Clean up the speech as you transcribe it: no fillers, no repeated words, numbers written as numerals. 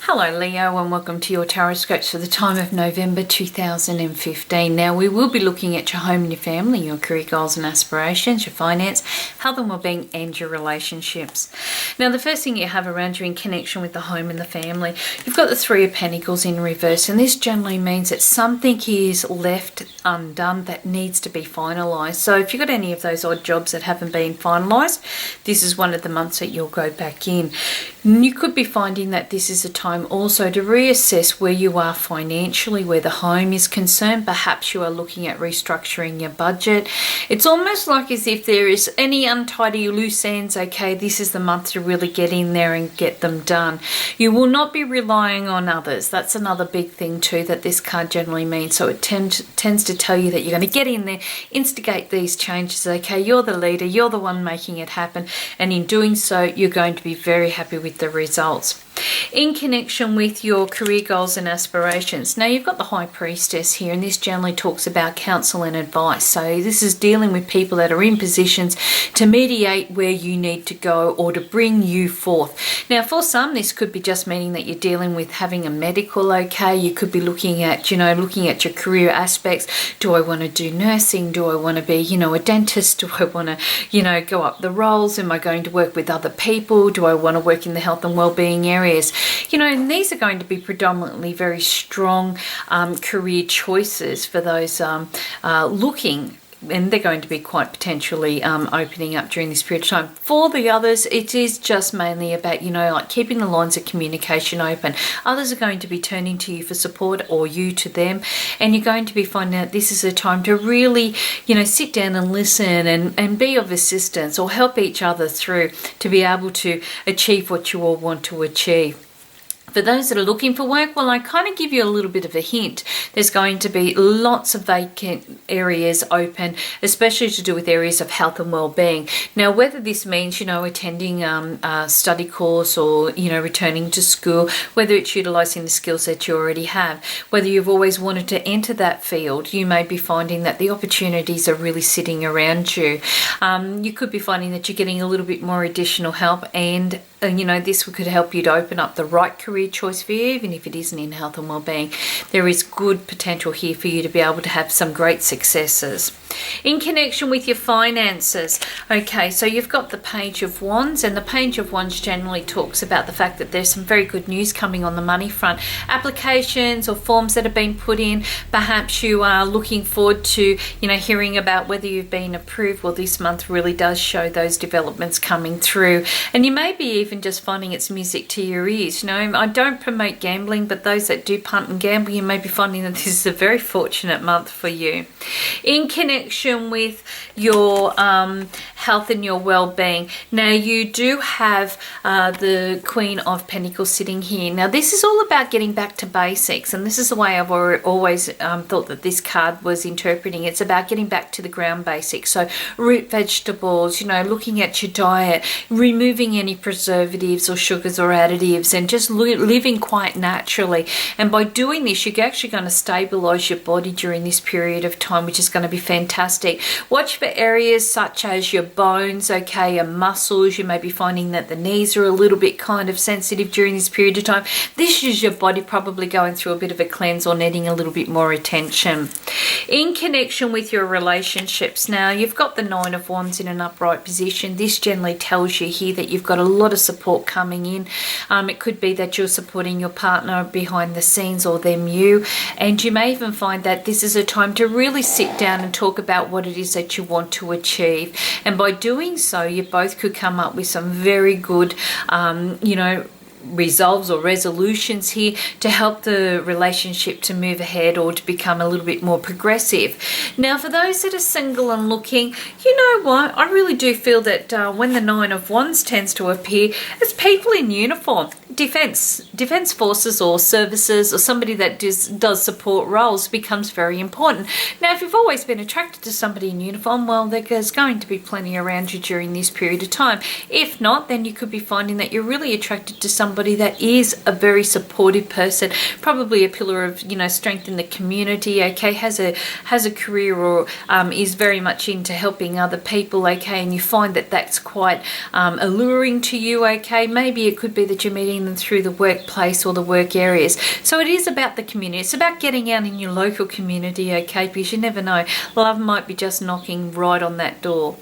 Hello Leo, and welcome to your Tarotscopes for the time of November 2015. Now we will be looking at your home and your family, your career goals and aspirations, your finance, health and well-being, and your relationships. Now the first thing you have around you in connection with the home and the family, you've got the Three of Pentacles in reverse, and this generally means that something is left undone that needs to be finalised. So if you've got any of those odd jobs that haven't been finalised, this is one of the months that you'll go back in. You could be finding that this is a time also to reassess where you are financially, where the home is concerned. Perhaps you are looking at restructuring your budget. It's almost like as if there is any untidy loose ends. Okay, this is the month to really get in there and get them done. You will not be relying on others. That's another big thing too that this card generally means. So it tends to tell you that you're going to get in there, instigate these changes. Okay, you're the leader, you're the one making it happen, and in doing so you're going to be very happy with the results. In connection with your career goals and aspirations, now you've got the High Priestess here, and this generally talks about counsel and advice. So this is dealing with people that are in positions to mediate where you need to go or to bring you forth. Now for some this could be just meaning that you're dealing with having a medical. Okay, you could be looking at looking at your career aspects. Do I want to do nursing? Do I want to be a dentist? Do I want to go up the roles? Am I going to work with other people? Do I want to work in the health and well-being area? And these are going to be predominantly very strong career choices for those looking, and they're going to be quite potentially opening up during this period of time. For the others, it is just mainly about, like keeping the lines of communication open. Others are going to be turning to you for support, or you to them, and you're going to be finding out this is a time to really, sit down and listen and be of assistance or help each other through to be able to achieve what you all want to achieve. For those that are looking for work, well, I kind of give you a little bit of a hint. There's going to be lots of vacant areas open, especially to do with areas of health and well-being. Now, whether this means, attending a study course or, returning to school, whether it's utilising the skills that you already have, whether you've always wanted to enter that field, you may be finding that the opportunities are really sitting around you. You could be finding that you're getting a little bit more additional help, and this could help you to open up the right career choice for you, even if it isn't in health and well-being. There is good potential here for you to be able to have some great successes. In connection with your finances, okay, so you've got the Page of Wands, and the Page of Wands generally talks about the fact that there's some very good news coming on the money front. Applications or forms that have been put in, perhaps you are looking forward to, hearing about whether you've been approved. Well, this month really does show those developments coming through, and you may be even just finding it's music to your ears. I don't promote gambling, but those that do punt and gamble, you may be finding that this is a very fortunate month for you. In connection with your health and your well-being, now you do have the Queen of Pentacles sitting here. Now this is all about getting back to basics, and this is the way I've always thought that this card was interpreting. It's about getting back to the ground basics. So root vegetables, looking at your diet, removing any preservatives or sugars or additives, and just living quite naturally. And by doing this, you're actually going to stabilize your body during this period of time, which is going to be fantastic. Watch for areas such as your bones, okay, your muscles. You may be finding that the knees are a little bit kind of sensitive during this period of time. This is your body probably going through a bit of a cleanse or needing a little bit more attention. In connection with your relationships, now you've got the Nine of Wands in an upright position. This generally tells you here that you've got a lot of support coming in. It could be that you're supporting your partner behind the scenes, or them you, and you may even find that this is a time to really sit down and talk about what it is that you want to achieve, and by doing so you both could come up with some very good resolves or resolutions here to help the relationship to move ahead or to become a little bit more progressive. Now for those that are single and looking, you know what, I really do feel that when the Nine of Wands tends to appear, it's people in uniform, defense forces or services, or somebody that does support roles becomes very important. Now if you've always been attracted to somebody in uniform, well, there's going to be plenty around you during this period of time. If not, then you could be finding that you're really attracted to somebody somebody that is a very supportive person, probably a pillar of, you know, strength in the community, okay, has a career or is very much into helping other people, okay, and you find that that's quite alluring to you, okay. Maybe it could be that you're meeting them through the workplace or the work areas. So it is about the community. It's about getting out in your local community, okay, because you never know, love might be just knocking right on that door.